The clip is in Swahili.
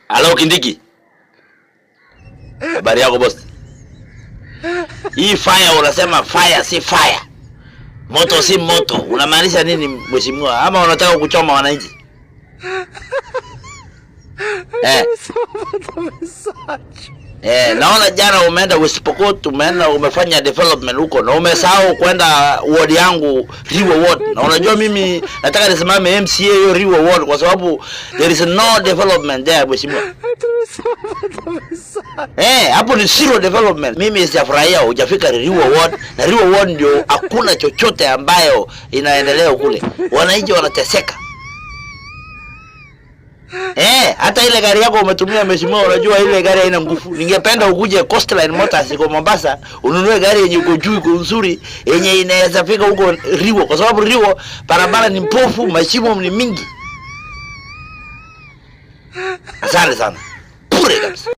Halo Kindiki. Habari yako boss? Hii fire unasema fire si fire. Moto si moto. Unamaanisha nini mheshimiwa? Ama unataka kuchoma wananchi? Naona jana umeenda West Pokot, umefanya development huko na umesahau kwenda ward yangu Riwo ward. Na unajua mimi nataka nisimame MCA hiyo Riwo ward kwa sababu there is no development there mheshimiwa. Hapo ni zero development. Mimi sijafurahia hujafika Riwo ward, na Riwo ward ndio hakuna chochote ambayo inaendelea kule. Wananchi wanateseka. Hata ile gari yako umetumia mheshimiwa, unajua ile gari haina nguvu. Ningependa ukuje Coastline Motors iko Mombasa, ununue gari yenye iko juu iko nzuri, yenye inaweza fika huko Riwo, kwa sababu Riwo barabara ni mpofu, mashimo ni mingi. Asante sana. Pure kabisa.